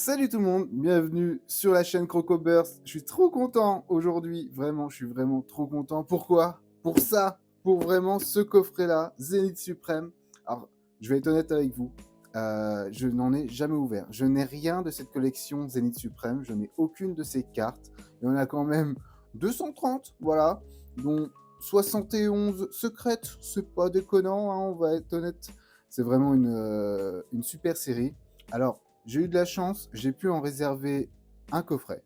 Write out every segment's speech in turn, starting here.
Salut tout le monde, bienvenue sur la chaîne Crocoburst. Je suis trop content aujourd'hui, vraiment, je suis vraiment trop content. Pourquoi? Pour ça, pour vraiment ce coffret-là, Zénith Suprême. Alors, je vais être honnête avec vous, je n'en ai jamais ouvert. Je n'ai rien de cette collection Zénith Suprême, je n'ai aucune de ces cartes. Il y en a quand même 230, voilà, dont 71 secrètes. C'est pas déconnant, hein, on va être honnête. C'est vraiment une super série. Alors, j'ai eu de la chance, j'ai pu en réserver un coffret.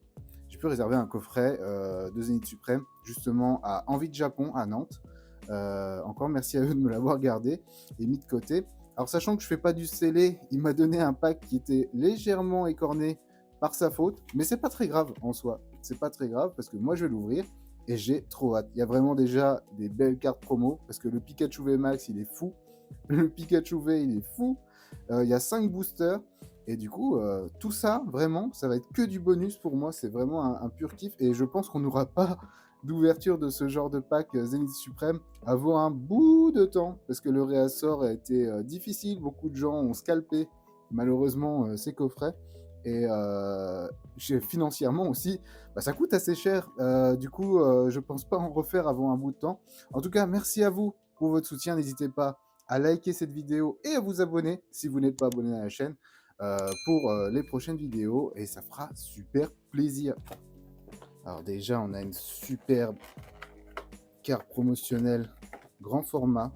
J'ai pu réserver un coffret de Zénith Suprême, justement à Envie de Japon, à Nantes. Encore merci à eux de me l'avoir gardé et mis de côté. Alors, sachant que je fais pas du scellé, il m'a donné un pack qui était légèrement écorné par sa faute, mais c'est pas très grave en soi. C'est pas très grave parce que moi je vais l'ouvrir et j'ai trop hâte. Il y a vraiment déjà des belles cartes promo parce que le Pikachu VMAX il est fou. Le Pikachu V il est fou. Il y a 5 boosters. Et du coup, tout ça, vraiment, ça va être que du bonus pour moi. C'est vraiment un pur kiff. Et je pense qu'on n'aura pas d'ouverture de ce genre de pack Zenith Suprême avant un bout de temps. Parce que le réassort a été difficile. Beaucoup de gens ont scalpé, malheureusement, ces coffrets. Et financièrement aussi, bah, ça coûte assez cher. Du coup, je pense pas en refaire avant un bout de temps. En tout cas, merci à vous pour votre soutien. N'hésitez pas à liker cette vidéo et à vous abonner si vous n'êtes pas abonné à la chaîne pour les prochaines vidéos et ça fera super plaisir. Alors déjà, on a une superbe carte promotionnelle grand format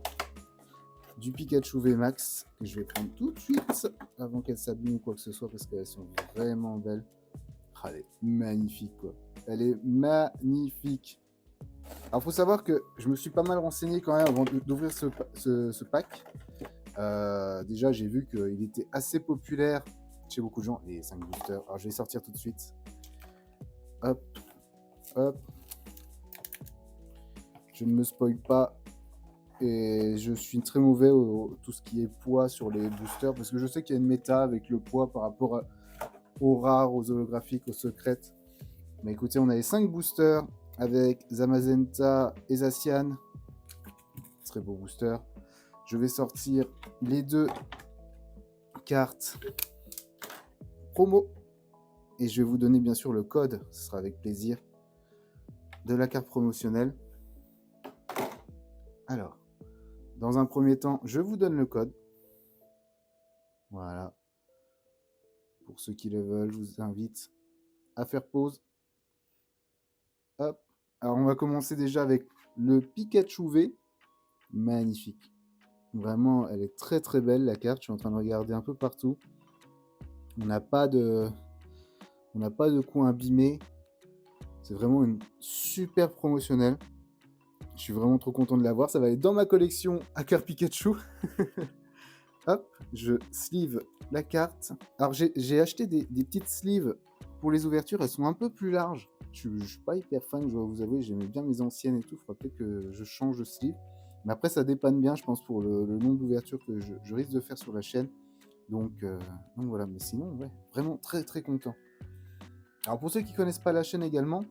du Pikachu VMAX que je vais prendre tout de suite avant qu'elle s'abîme ou quoi que ce soit parce qu'elles sont vraiment belles. Ah, elle est magnifique quoi. Elle est magnifique. Alors faut savoir que je me suis pas mal renseigné quand même avant d'ouvrir ce pack. Déjà j'ai vu qu'il était assez populaire chez beaucoup de gens, les 5 boosters. Alors je vais sortir tout de suite. Hop, hop. Je ne me spoil pas. Et je suis très mauvais au tout ce qui est poids sur les boosters parce que je sais qu'il y a une méta avec le poids par rapport aux rares, aux holographiques, aux secrètes. Mais écoutez, on a les 5 boosters avec Zamazenta et Zacian. Très beau booster. Je vais sortir les 2 cartes promo. Et je vais vous donner bien sûr le code, ce sera avec plaisir, de la carte promotionnelle. Alors, dans un premier temps, je vous donne le code. Voilà. Pour ceux qui le veulent, je vous invite à faire pause. Hop. Alors, on va commencer déjà avec le Pikachu V. Magnifique. Vraiment, elle est très très belle la carte. Je suis en train de regarder un peu partout. On n'a pas de coin abîmé. C'est vraiment une super promotionnelle. Je suis vraiment trop content de l'avoir. Ça va aller dans ma collection à carte Pikachu. Hop, je sleeve la carte. Alors, j'ai acheté des petites sleeves pour les ouvertures. Elles sont un peu plus larges. Je ne suis pas hyper fan, je dois vous avouer. J'aimais bien mes anciennes et tout. Il faudra peut-être que je change de sleeve. Mais après, ça dépanne bien, je pense, pour le nombre d'ouvertures que je risque de faire sur la chaîne. Donc voilà. Mais sinon, ouais, vraiment très très content. Alors, pour ceux qui ne connaissent pas la chaîne également,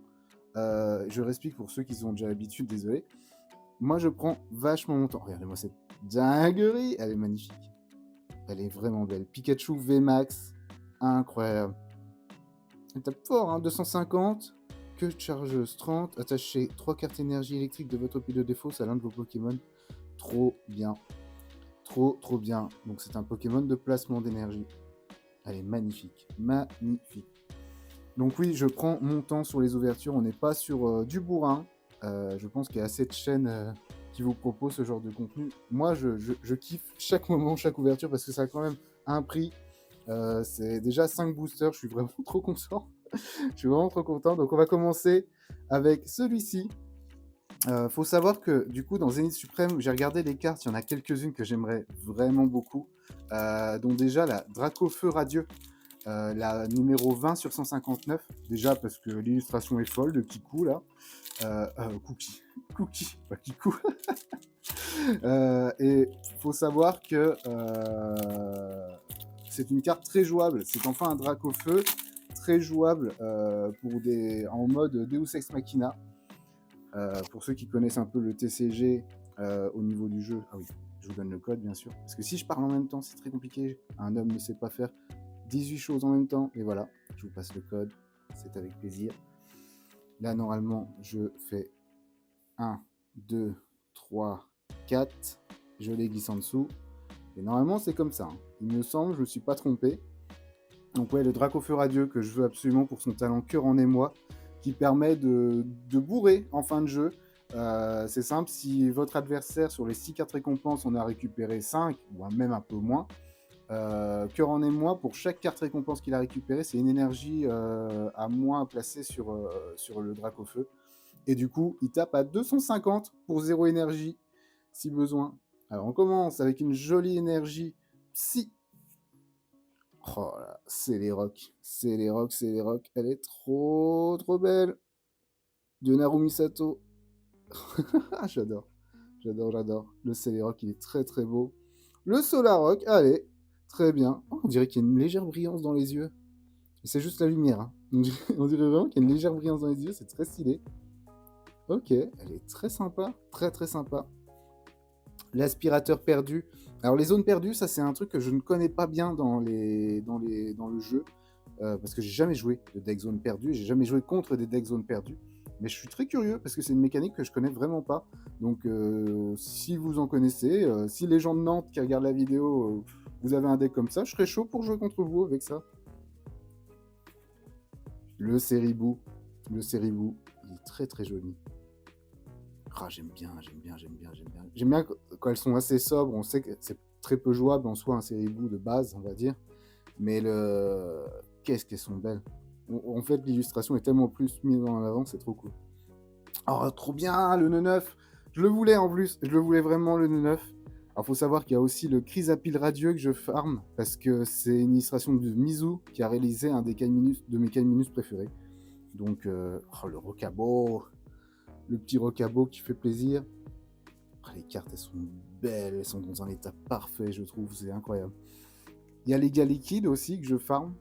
je réexplique pour ceux qui ont déjà l'habitude, désolé. Moi, je prends vachement mon temps. Regardez-moi cette dinguerie, elle est magnifique. Elle est vraiment belle. Pikachu VMAX, incroyable. Elle tape fort, hein, 250. Que de chargeuse 30. Attachez 3 cartes énergie électrique de votre pile de défausse à l'un de vos Pokémon. Trop bien. Trop, trop bien. Donc, c'est un Pokémon de placement d'énergie. Elle est magnifique. Magnifique. Donc oui, je prends mon temps sur les ouvertures. On n'est pas sur du bourrin. Je pense qu'il y a assez de chaînes qui vous proposent ce genre de contenu. Moi, je kiffe chaque moment, chaque ouverture, parce que ça a quand même un prix. C'est déjà 5 boosters, je suis vraiment trop content. Je suis vraiment trop content. Donc on va commencer avec celui-ci. Faut savoir que du coup dans Zénith Suprême, j'ai regardé les cartes, il y en a quelques-unes que j'aimerais vraiment beaucoup. Dont déjà la Dracofeu Radieux. La numéro 20 sur 159, déjà parce que l'illustration est folle de Kikou là. Cookie, pas Kikou. Et faut savoir que c'est une carte très jouable. C'est enfin un Dracofeu très jouable en mode Deus Ex Machina. Pour ceux qui connaissent un peu le TCG au niveau du jeu. Ah oui, je vous donne le code bien sûr. Parce que si je parle en même temps, c'est très compliqué. Un homme ne sait pas faire 18 choses en même temps. Et voilà, je vous passe le code, c'est avec plaisir. Là, normalement, je fais 1, 2, 3, 4. Je les glisse en dessous. Et normalement, c'est comme ça. Il me semble, je ne me suis pas trompé. Donc ouais, le Dracofeu radieux que je veux absolument pour son talent Cœur en émoi, qui permet de bourrer en fin de jeu. C'est simple, si votre adversaire, sur les 6 cartes récompenses, on a récupéré 5, ou même un peu moins, Cœur en émoi, pour chaque carte récompense qu'il a récupérée, c'est une énergie à moins à placer sur le Dracofeu. Et du coup, il tape à 250 pour 0 énergie, si besoin. Alors on commence avec une jolie énergie psy. Oh là, c'est les rocks. C'est les rocks, c'est les rocks. Elle est trop, trop belle. De Narumi Sato. J'adore. J'adore, j'adore. Le Celerock, il est très, très beau. Le Solarock, allez. Très bien. Oh, on dirait qu'il y a une légère brillance dans les yeux. Et c'est juste la lumière. Hein. On dirait vraiment qu'il y a une légère brillance dans les yeux. C'est très stylé. Ok, elle est très sympa. Très, très sympa. L'aspirateur perdu. Alors, les zones perdues, ça, c'est un truc que je ne connais pas bien dans le jeu. Parce que j'ai jamais joué de deck zone perdu, j'ai jamais joué contre des decks zone perdus, mais je suis très curieux parce que c'est une mécanique que je connais vraiment pas. Donc si vous en connaissez, si les gens de Nantes qui regardent la vidéo, vous avez un deck comme ça, je serais chaud pour jouer contre vous avec ça. Le Seribou, il est très très joli. Ah, j'aime bien. J'aime bien quand elles sont assez sobres, on sait que c'est très peu jouable en soi un Seribou de base, on va dire. Mais qu'est-ce qu'elles sont belles. En fait, l'illustration est tellement plus mise en avant, c'est trop cool. Oh, trop bien, le nœud 9. Je le voulais en plus, je le voulais vraiment, le nœud 9. Alors, faut savoir qu'il y a aussi le Chrysapile radieux que je farm, parce que c'est une illustration de Mizu qui a réalisé un de mes Kaiminus préférés. Donc, le Rocabo, le petit Rocabo qui fait plaisir. Oh, les cartes, elles sont belles, elles sont dans un état parfait, je trouve, c'est incroyable. Il y a les gars liquides aussi que je farm.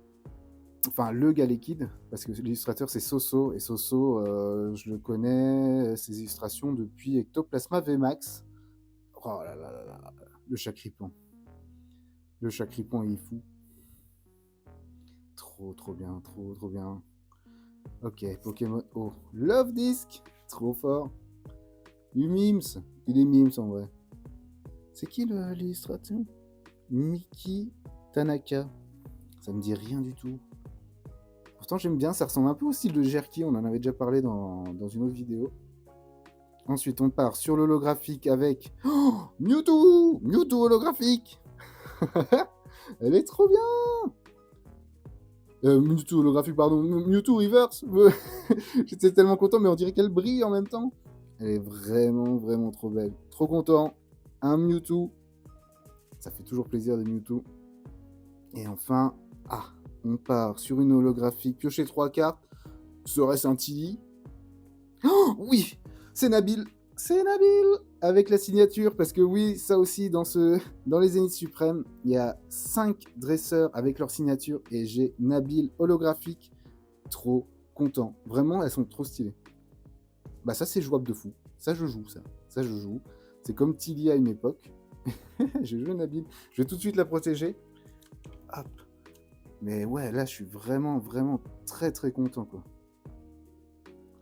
Enfin, le gars liquide, parce que l'illustrateur c'est Soso, et Soso, je le connais, ses illustrations depuis Ectoplasma VMAX. Oh là là là là, le Chacripon. Le Chacripon, il est fou. Trop, trop bien, trop, trop bien. Ok, Pokémon. Oh, Love Disc, trop fort. Mims, il est Mims en vrai. C'est qui l'illustrateur? Miki Tanaka. Ça me dit rien du tout. Pourtant, j'aime bien, ça ressemble un peu au style de Jerky, on en avait déjà parlé dans une autre vidéo. Ensuite, on part sur l'holographique avec Mewtwo holographique. Elle est trop bien. Mewtwo holographique, pardon, Mewtwo reverse. J'étais tellement content, mais on dirait qu'elle brille en même temps. Elle est vraiment, vraiment trop belle. Trop content. Un Mewtwo. Ça fait toujours plaisir des Mewtwo. Et enfin, on part sur une holographique. Piocher 3 cartes. Serait-ce un Tilly? Oh, oui, c'est Nabil. C'est Nabil avec la signature, parce que oui, ça aussi, dans les Zénith Suprême, il y a 5 dresseurs avec leur signature, et j'ai Nabil holographique. Trop content. Vraiment, elles sont trop stylées. Bah ça, c'est jouable de fou. Ça, je joue, ça. Ça, je joue. C'est comme Tilly à une époque. J'ai joué Nabil. Je vais tout de suite la protéger. Hop. Mais ouais, là, je suis vraiment, vraiment très, très content, quoi.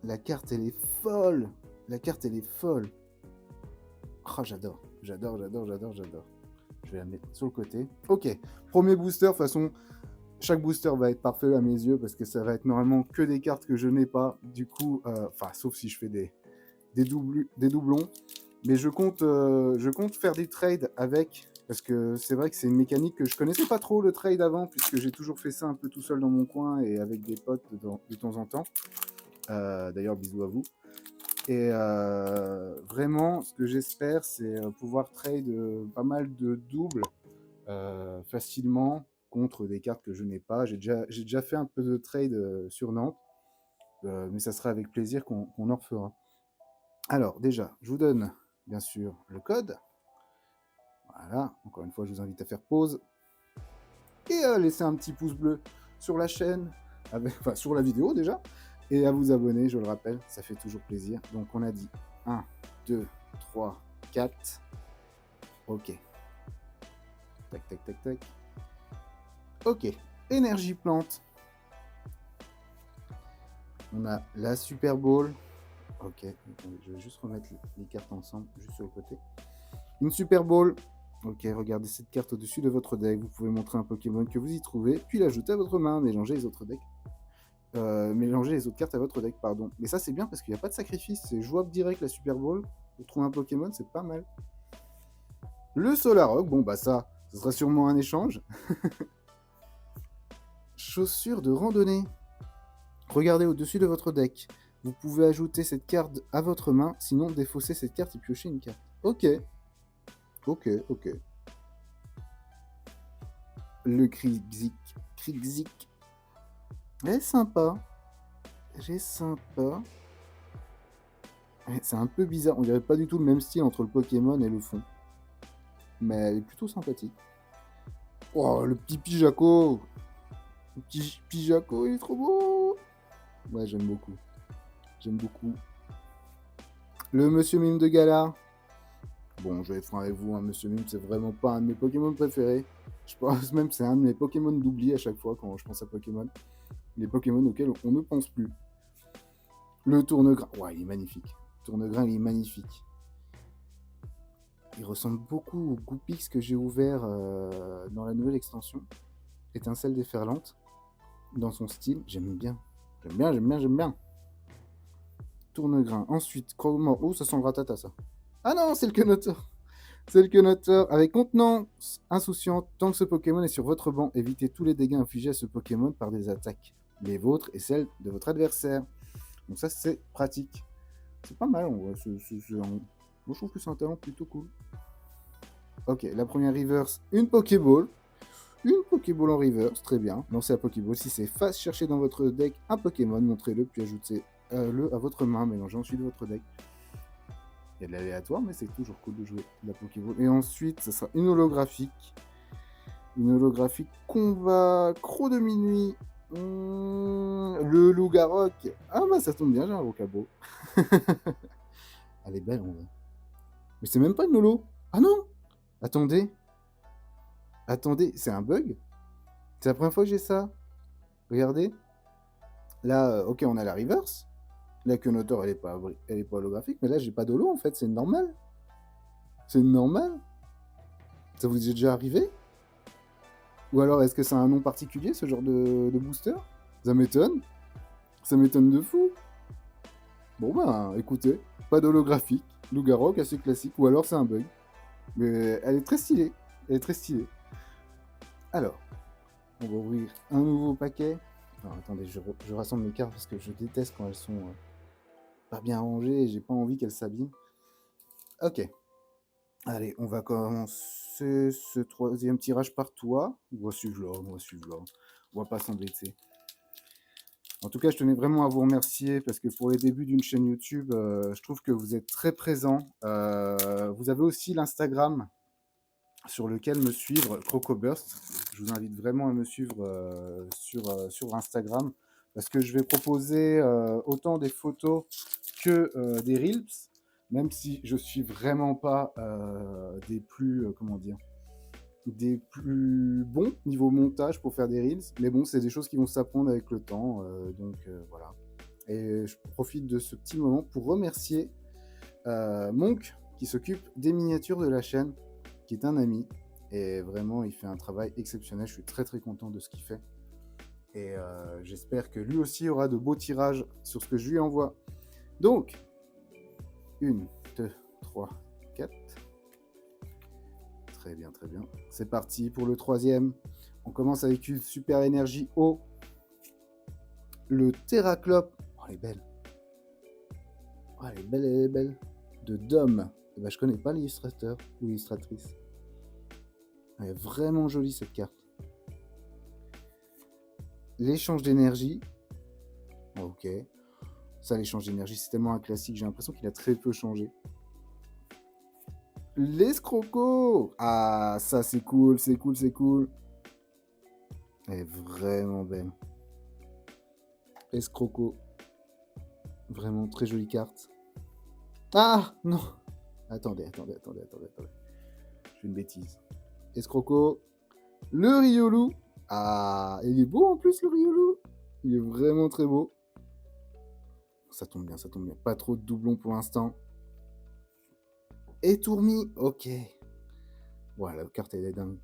La carte, elle est folle. La carte, elle est folle. Oh, j'adore. Je vais la mettre sur le côté. Ok. Premier booster. De toute façon, chaque booster va être parfait à mes yeux, parce que ça va être normalement que des cartes que je n'ai pas. Du coup, sauf si je fais des doublons. Mais je compte faire des trades avec, parce que c'est vrai que c'est une mécanique que je connaissais pas trop, le trade, avant, puisque j'ai toujours fait ça un peu tout seul dans mon coin et avec des potes de temps en temps. D'ailleurs, bisous à vous. Et vraiment, ce que j'espère, c'est pouvoir trade pas mal de doubles facilement contre des cartes que je n'ai pas. J'ai déjà fait un peu de trade sur Nantes, mais ça sera avec plaisir qu'on en refera. Alors, déjà, je vous donne, bien sûr, le code. Voilà, encore une fois, je vous invite à faire pause et à laisser un petit pouce bleu sur la chaîne, sur la vidéo déjà, et à vous abonner, je le rappelle, ça fait toujours plaisir. Donc on a dit 1, 2, 3, 4. Ok. Tac, tac, tac, tac. Ok. énergie plante. On a la Super Bowl. Ok, je vais juste remettre les cartes ensemble, juste sur le côté. Une Super Bowl. Ok, regardez cette carte au-dessus de votre deck. Vous pouvez montrer un Pokémon que vous y trouvez, puis l'ajouter à votre main, mélanger les autres decks. Mélanger les autres cartes à votre deck, pardon. Mais ça, c'est bien parce qu'il n'y a pas de sacrifice. C'est jouable direct, la Super Bowl. Pour trouver un Pokémon, c'est pas mal. Le Solrock, bon, bah ça sera sûrement un échange. Chaussures de randonnée. Regardez au-dessus de votre deck. Vous pouvez ajouter cette carte à votre main, sinon défausser cette carte et piocher une carte. Ok. Ok. Le Krigzik. Elle est sympa. C'est un peu bizarre. On dirait pas du tout le même style entre le Pokémon et le fond. Mais elle est plutôt sympathique. Oh, le petit Pijaco. Le petit Pijaco, il est trop beau. Ouais, j'aime beaucoup. Le Monsieur Mime de Galar. Bon, je vais être franc avec vous, hein, Monsieur Mime, c'est vraiment pas un de mes Pokémon préférés. Je pense même que c'est un de mes Pokémon d'oubli à chaque fois quand je pense à Pokémon. Les Pokémon auxquels on ne pense plus. Le Tournegrain. Ouais, il est magnifique. Le Tournegrain, il est magnifique. Il ressemble beaucoup au Goupix que j'ai ouvert dans la nouvelle extension. Étincelle déferlante. Dans son style, j'aime bien. Tournegrain. Ensuite, Chroma. Oh, ça sent le ratata, ça. Ah non, c'est le Quenotor. C'est le Quenotor. Avec contenance insouciante, tant que ce Pokémon est sur votre banc, évitez tous les dégâts infligés à ce Pokémon par des attaques. Les vôtres et celles de votre adversaire. Donc ça, c'est pratique. C'est pas mal, en vrai. Moi, je trouve que c'est un talent plutôt cool. Ok, la première reverse, une Pokéball. Une Pokéball en reverse, très bien. Lancez la Pokéball. Si c'est face, cherchez dans votre deck un Pokémon, montrez-le, puis ajoutez-le à votre main, mélangez ensuite votre deck. Il y a de l'aléatoire, mais c'est toujours cool de jouer la Pokéball. Et ensuite, ça sera une holographique. Une holographique combat, croc de minuit. Le Lougarok. Ah bah ça tombe bien, j'ai un Rocabo. Elle est belle en vrai. Mais c'est même pas une holo. Ah non. Attendez, c'est un bug. C'est la première fois que j'ai ça. Regardez. Là, ok, on a la reverse. La Quenotor, elle est pas holographique, mais là, j'ai pas d'holo en fait. C'est normal. Ça vous est déjà arrivé? Ou alors, est-ce que c'est un nom particulier, ce genre de booster? Ça m'étonne. Ça m'étonne de fou. Bon, ben, écoutez, pas d'holographique. Lougarok, assez classique. Ou alors, c'est un bug. Mais elle est très stylée. Alors, on va ouvrir un nouveau paquet. Alors, attendez, je rassemble mes cartes parce que je déteste quand elles sont pas bien rangées et j'ai pas envie qu'elles s'abîment. Ok. Allez, on va commencer ce troisième tirage par toi. On va suivre là. On va pas s'embêter. En tout cas, je tenais vraiment à vous remercier parce que pour les débuts d'une chaîne YouTube, je trouve que vous êtes très présents. Vous avez aussi l'Instagram sur lequel me suivre, CrocoBurst. Je vous invite vraiment à me suivre sur Instagram parce que je vais proposer autant des photos que des Reels, même si je suis vraiment pas des plus bons niveau montage pour faire des Reels, mais bon, c'est des choses qui vont s'apprendre avec le temps, donc voilà. Et je profite de ce petit moment pour remercier Monk qui s'occupe des miniatures de la chaîne, qui est un ami, et vraiment il fait un travail exceptionnel. Je suis très très content de ce qu'il fait, et j'espère que lui aussi aura de beaux tirages sur ce que je lui envoie. Donc 1, 2, 3, 4. Très bien. C'est parti pour le troisième. On commence avec une super énergie eau. Le Terraclope. Oh, elle est belle. Elle est belle. De Dom. Eh ben, je connais pas l'illustrateur ou l'illustratrice. Elle est vraiment jolie cette carte. L'échange d'énergie. Ok. Ça, l'échange d'énergie, c'est tellement un classique. J'ai l'impression qu'il a très peu changé. L'escroco. Ah, ça c'est cool. Elle est vraiment belle. Escroco. Vraiment très jolie carte. Ah non. Attendez. Je fais une bêtise. Escroco. Le Riolu. Ah, il est beau en plus le Riolu. Il est vraiment très beau. Ça tombe bien, ça tombe bien. Pas trop de doublons pour l'instant. Et Tourmi, ok. Voilà, la carte elle est dingue.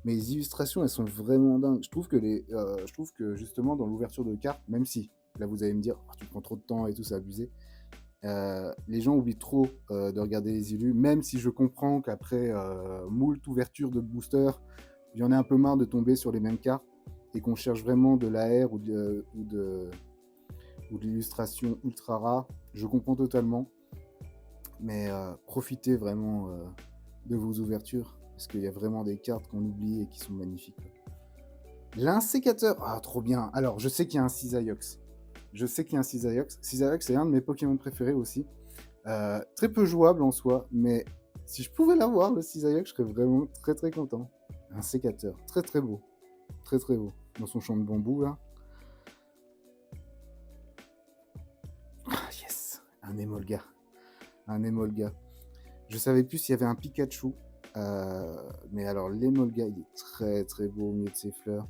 Mais les illustrations, elles sont vraiment dingues. Je trouve que justement dans l'ouverture de cartes, même si là vous allez me dire, oh, tu prends trop de temps et tout, c'est abusé. Les gens oublient trop de regarder les illus, même si je comprends qu'après moult ouverture de booster, il y en a un peu marre de tomber sur les mêmes cartes et qu'on cherche vraiment de l'AR ou de l'illustration ultra rare. Je comprends totalement, mais profitez vraiment de vos ouvertures parce qu'il y a vraiment des cartes qu'on oublie et qui sont magnifiques. L'insécateur, ah trop bien. Alors je sais qu'il y a un Cisaiox. Cisaiox c'est un de mes Pokémon préférés aussi. Très peu jouable en soi, mais si je pouvais l'avoir, le Cisaiox, je serais vraiment très très content. Un sécateur, très très beau. Très très beau. Dans son champ de bambou là. Ah yes, un Emolga. Un Emolga. Je savais plus s'il y avait un Pikachu. Mais alors l'Emolga, il est très très beau au milieu de ses fleurs.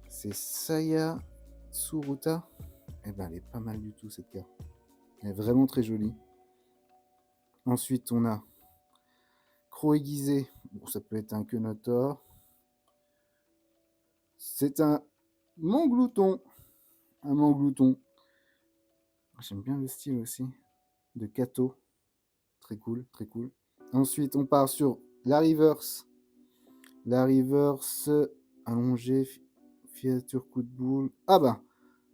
C'est Saya Tsuruta. Eh ben elle est pas mal du tout cette carte. Elle est vraiment très jolie. Ensuite on a Croc aiguisé. Bon, ça peut être un Quenotor. C'est un Manglouton. Un Manglouton. J'aime bien le style aussi. De Kato. Très cool, très cool. Ensuite, on part sur la reverse. La reverse allongée. Fiature coup de boule. Ah bah,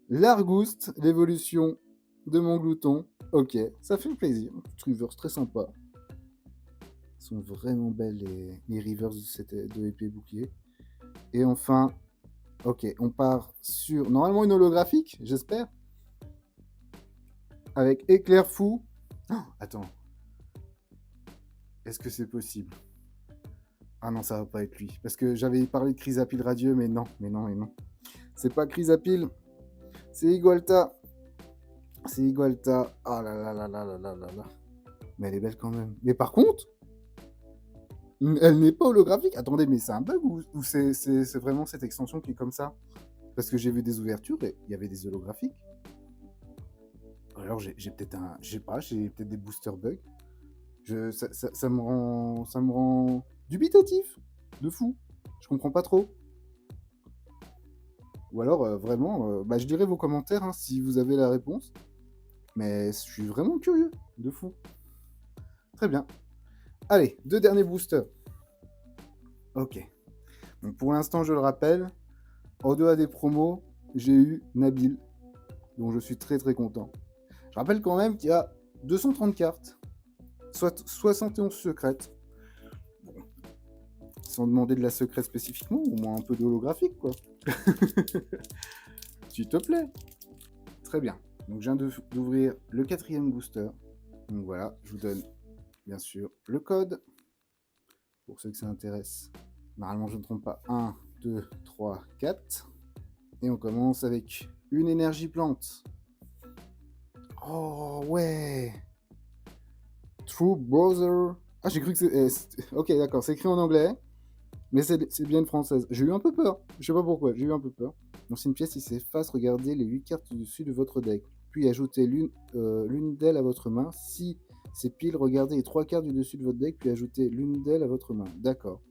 l'Argouste, l'évolution de Manglouton. Ok, ça fait plaisir. Une reverse très sympa. Elles sont vraiment belles les reverse de épée bouclier. Et enfin, ok, on part sur normalement une holographique, j'espère. Avec Éclair Fou. Oh, attends. Est-ce que c'est possible? Ah non, ça va pas être lui. Parce que j'avais parlé de Chrysapile radieux, mais non, mais non, mais non. C'est pas Chrysapile. C'est Igualta. C'est Igualta. Ah là là là là là là là là. Mais elle est belle quand même. Mais par contre, elle n'est pas holographique. Attendez, mais c'est un bug ou c'est vraiment cette extension qui est comme ça? Parce que j'ai vu des ouvertures et il y avait des holographiques. Alors j'ai peut-être un... Je sais pas, j'ai peut-être des booster bugs. Ça me rend dubitatif. De fou. Je comprends pas trop. Ou alors, vraiment, bah, je dirai vos commentaires hein, si vous avez la réponse. Mais je suis vraiment curieux. De fou. Très bien. Allez, 2 derniers boosters. Ok. Donc pour l'instant, je le rappelle, au-delà des promos, j'ai eu Nabil, dont je suis très très content. Je rappelle quand même qu'il y a 230 cartes, soit 71 secrètes. Bon. Sans demander de la secrète spécifiquement, au moins un peu d'holographique, quoi. S'il te plaît. Très bien. Donc je viens d'ouvrir le 4e booster. Donc voilà, je vous donne bien sûr le code pour ceux que ça intéresse. Normalement, je ne me trompe pas. 1, 2, 3, 4. Et on commence avec une énergie plante. Oh ouais. True Brother. Ah, j'ai cru que c'est... Ok, d'accord, c'est écrit en anglais. Mais c'est bien une française. J'ai eu un peu peur. Je sais pas pourquoi, j'ai eu un peu peur. Donc c'est une pièce qui s'efface. Regardez les 8 cartes au-dessus de votre deck. Puis ajoutez l'une d'elles à votre main. Si c'est pile, regardez les 3 cartes du dessus de votre deck. Puis ajoutez l'une d'elles à votre main. D'accord.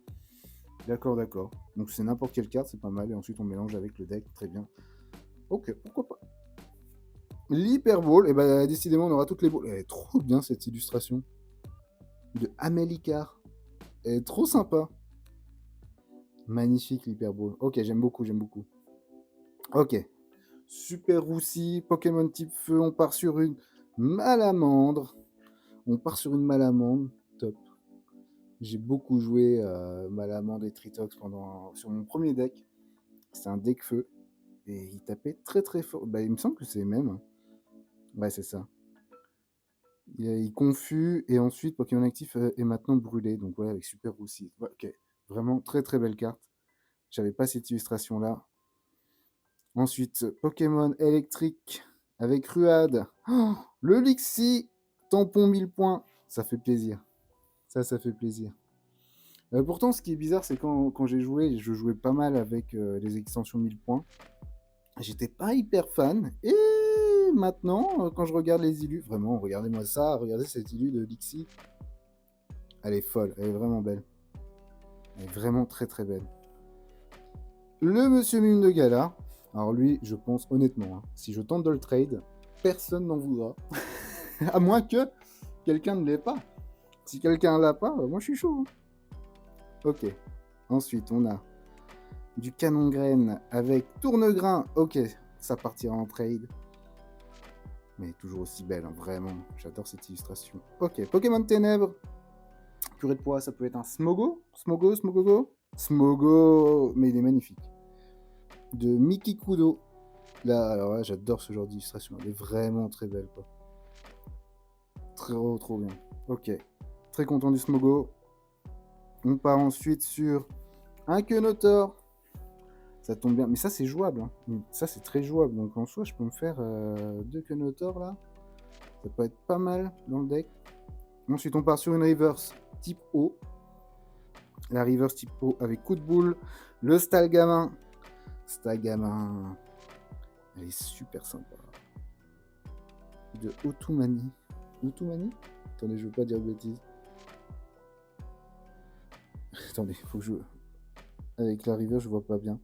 D'accord. Donc c'est n'importe quelle carte, c'est pas mal. Et ensuite on mélange avec le deck. Très bien. Ok, pourquoi pas. L'Hyperball. Et bah décidément on aura toutes les balles. Elle est trop bien cette illustration. De Amélicar. Elle est trop sympa. Magnifique l'Hyperball. Ok, j'aime beaucoup. Ok. Super roussi, Pokémon type feu, on part sur une Malamandre. Top. J'ai beaucoup joué Malamandre et Tritox sur mon premier deck. C'est un deck feu. Et il tapait très très fort. Bah, il me semble que c'est les mêmes. Hein. Ouais, c'est ça. Il confus et ensuite Pokémon actif est maintenant brûlé. Donc ouais, avec Super roussi. Ouais, ok. Vraiment très très belle carte. J'avais pas cette illustration là. Ensuite, Pokémon électrique avec Ruade. Oh, le Lixi, tampon 1000 points. Ça fait plaisir. Ça fait plaisir. Pourtant, ce qui est bizarre, c'est quand j'ai joué, je jouais pas mal avec les extensions 1000 points. J'étais pas hyper fan. Et maintenant, quand je regarde les illus, vraiment, regardez-moi ça, regardez cette illu de Lixie. Elle est folle, elle est vraiment belle. Elle est vraiment très très belle. Le Monsieur Mime de Gala. Alors lui, je pense honnêtement, hein, si je tente de le trade, personne n'en voudra. À moins que quelqu'un ne l'ait pas. Si quelqu'un l'a pas, moi je suis chaud. Hein. Ok. Ensuite, on a du canon graine avec tourne-grain. Ok, ça partira en trade. Mais toujours aussi belle, hein, vraiment. J'adore cette illustration. Ok, Pokémon Ténèbres. Purée de poids, ça peut être un Smogo. Smogogo. Smogo, mais il est magnifique. De Miki Kudo. Là, alors là, j'adore ce genre d'illustration. Elle est vraiment très belle, quoi. Trop bien. Ok. Très content du Smogo. On part ensuite sur un Kenotor. Ça tombe bien. Mais ça, c'est jouable. Hein. Ça, c'est très jouable. Donc, en soi, je peux me faire 2 Kenotor, là. Ça peut être pas mal dans le deck. Ensuite, on part sur une reverse type O. La reverse type O avec coup de boule. Le Stalgamin. Stalgamin. Elle est super sympa. De Otumani. Otumani? Attendez, je veux pas dire de bêtises. Attendez, faut que je... Avec la river, je vois pas bien.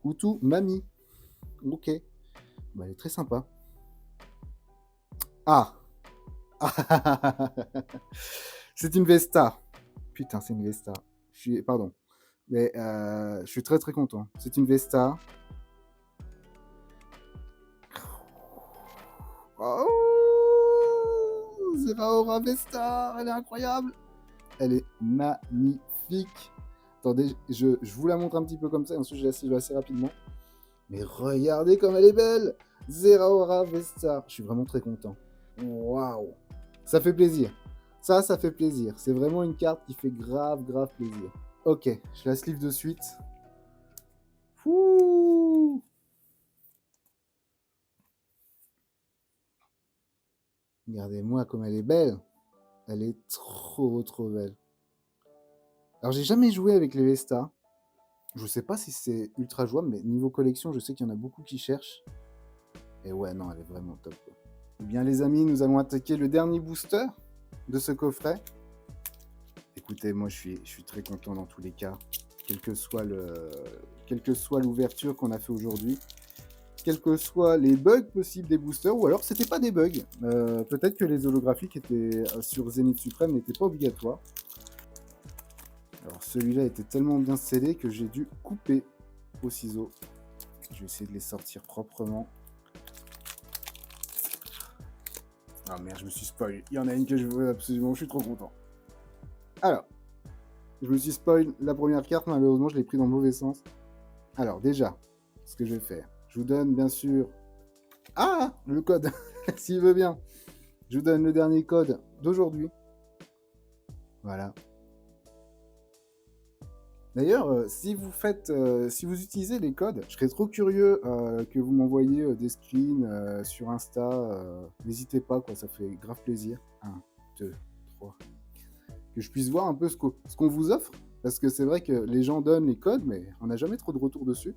Otumami. Ok. Bah, elle est très sympa. Ah. C'est une Vesta. Putain, c'est une Vesta. Pardon. Mais je suis très très content. C'est une Vesta. Oh, Zeraora Vesta, elle est incroyable. Elle est magnifique. Attendez, je vous la montre un petit peu comme ça, et ensuite je la signe assez rapidement. Mais regardez comme elle est belle. Zeraora Vesta. Je suis vraiment très content. Waouh. Ça fait plaisir. Ça fait plaisir. C'est vraiment une carte qui fait grave plaisir. Ok, je la sleeve de suite. Fouh. Regardez-moi comme elle est belle. Elle est trop belle. Alors j'ai jamais joué avec les Vesta. Je sais pas si c'est ultra jouable, mais niveau collection, je sais qu'il y en a beaucoup qui cherchent. Et ouais, non, elle est vraiment top. Quoi. Eh bien les amis, nous allons attaquer le dernier booster de ce coffret. Écoutez, moi je suis très content dans tous les cas. Quelle que soit l'ouverture qu'on a fait aujourd'hui. Quels que soient les bugs possibles des boosters, ou alors c'était pas des bugs. Peut-être que les holographiques étaient sur Zénith Suprême n'étaient pas obligatoires. Alors celui-là était tellement bien scellé que j'ai dû couper au ciseau. Je vais essayer de les sortir proprement. Ah merde, je me suis spoil. Il y en a une que je veux absolument, je suis trop content. Alors, je me suis spoil la première carte, malheureusement je l'ai pris dans le mauvais sens. Alors déjà, ce que je vais faire, je vous donne bien sûr... Ah, le code, s'il veut bien. Je vous donne le dernier code d'aujourd'hui. Voilà. D'ailleurs, si vous utilisez les codes, je serais trop curieux que vous m'envoyiez des screens sur Insta. N'hésitez pas, quoi, ça fait grave plaisir. 1, 2, 3. Que je puisse voir un peu ce qu'on vous offre. Parce que c'est vrai que les gens donnent les codes, mais on n'a jamais trop de retour dessus.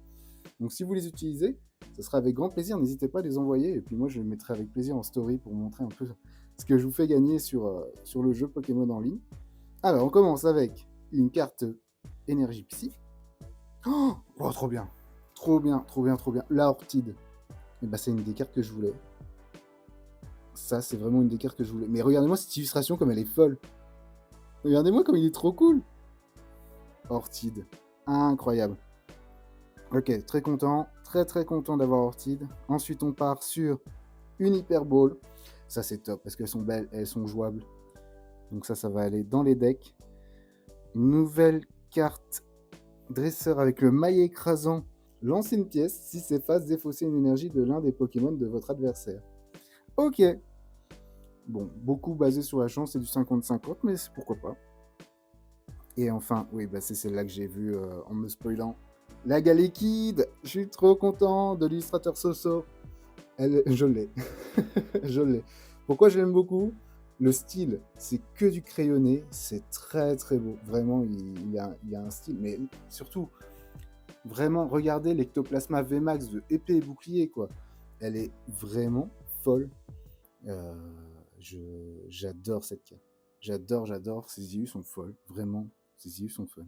Donc si vous les utilisez, ce sera avec grand plaisir. N'hésitez pas à les envoyer. Et puis moi, je les mettrai avec plaisir en story pour montrer un peu ce que je vous fais gagner sur le jeu Pokémon en ligne. Alors, on commence avec une carte énergie psy. Oh, trop bien. Trop bien. La Ortide. Et bah, c'est une des cartes que je voulais. Ça, c'est vraiment une des cartes que je voulais. Mais regardez-moi cette illustration comme elle est folle. Regardez-moi comme il est trop cool. Ortide. Incroyable. Ok, très content. Très content d'avoir Ortide. Ensuite, on part sur une Hyper Ball. Ça, c'est top parce qu'elles sont belles, elles sont jouables. Donc ça va aller dans les decks. Une nouvelle carte dresseur avec le maillet écrasant. Lancez une pièce si c'est face défausser une énergie de l'un des Pokémon de votre adversaire. Ok. Bon, beaucoup basé sur la chance, c'est du 50-50, mais pourquoi pas. Et enfin, oui, bah c'est celle-là que j'ai vue en me spoilant. La Galekid. Je suis trop content de l'illustrateur Soso. Je l'ai. Je l'ai. Pourquoi je l'aime beaucoup? Le style, c'est que du crayonné, c'est très très beau. Vraiment, il a un style, mais surtout, vraiment, regardez l'Ectoplasma VMAX de épée et bouclier, quoi. Elle est vraiment folle. J'adore cette carte. J'adore. Ces IU sont folles. Vraiment, ces IU sont fun.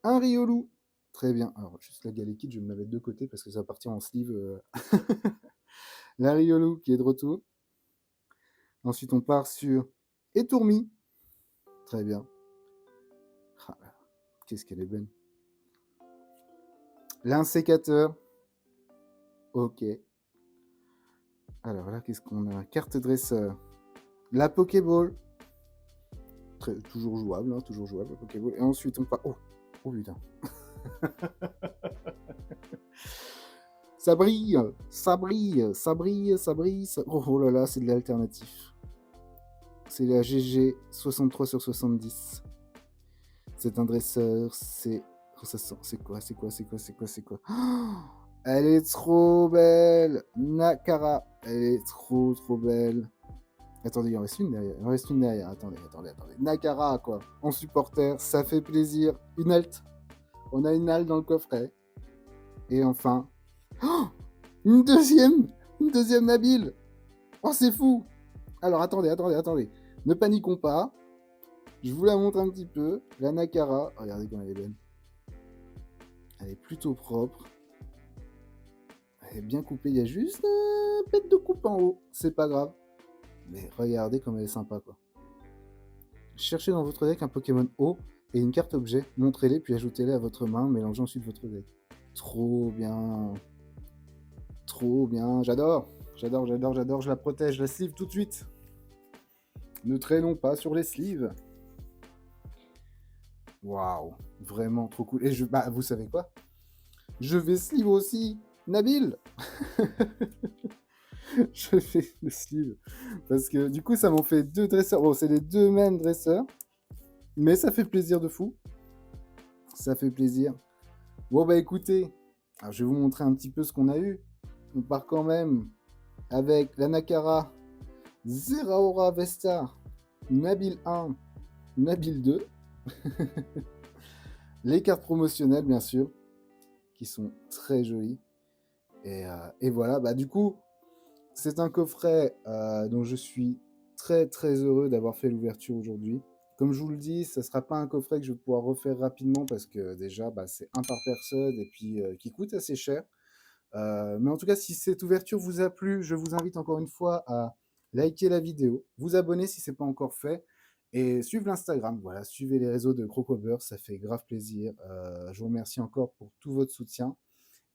Un Riolu. Très bien. Alors, juste la Galekid, je vais me la mettre de côté parce que ça va partir en sleeve. La Riolu qui est de retour. Ensuite, on part sur Etourmi. Très bien. Ah, qu'est-ce qu'elle est belle. L'insécateur. Ok. Alors là, qu'est-ce qu'on a? Carte dresseur. La Pokéball. Toujours jouable, hein, toujours jouable, la Pokéball. Et ensuite, on part... Oh putain. Ça brille, ça brille, ça brille, ça brille. Ça... Oh là là, c'est de l'alternatif. C'est la GG 63 sur 70. C'est un dresseur, c'est... C'est quoi? Oh, elle est trop belle. Nakara, elle est trop belle. Attendez, il en reste une derrière. Attendez. Nakara, quoi. En supporter, ça fait plaisir. Une halte. On a une halte dans le coffret. Et enfin... Oh, une deuxième Nabil. Oh, c'est fou. Alors, attendez. Ne paniquons pas. Je vous la montre un petit peu. La Nakara. Regardez comme elle est belle. Elle est plutôt propre. Elle est bien coupée. Il y a juste un pet de coupe en haut. C'est pas grave. Mais regardez comme elle est sympa, quoi. Cherchez dans votre deck un Pokémon haut et une carte objet. Montrez-les, puis ajoutez-les à votre main. Mélangez ensuite votre deck. Trop bien. J'adore. Je la protège. Je la sleeve tout de suite. Ne traînons pas sur les sleeves. Waouh. Vraiment trop cool. Et vous savez quoi? Je vais sleeve aussi Nabil. Je fais le sleeve. Parce que du coup, ça m'en fait 2 dresseurs. Bon, c'est les 2 mêmes dresseurs. Mais ça fait plaisir de fou. Ça fait plaisir. Bon, bah écoutez. Alors, je vais vous montrer un petit peu ce qu'on a eu. On part quand même avec la Nakara, Zeraora Vestar, Nabil 1, Nabil 2. Les cartes promotionnelles, bien sûr, qui sont très jolies. Et voilà, bah du coup, c'est un coffret dont je suis très heureux d'avoir fait l'ouverture aujourd'hui. Comme je vous le dis, ça ne sera pas un coffret que je vais pouvoir refaire rapidement parce que déjà, c'est un par personne et puis qui coûte assez cher. Mais en tout cas, si cette ouverture vous a plu, je vous invite encore une fois à liker la vidéo, vous abonner si ce n'est pas encore fait, et suivre l'Instagram. Voilà, suivez les réseaux de Crocoburst, ça fait grave plaisir. Je vous remercie encore pour tout votre soutien.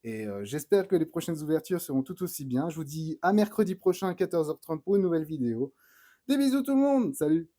Et j'espère que les prochaines ouvertures seront tout aussi bien. Je vous dis à mercredi prochain à 14h30 pour une nouvelle vidéo. Des bisous tout le monde, salut!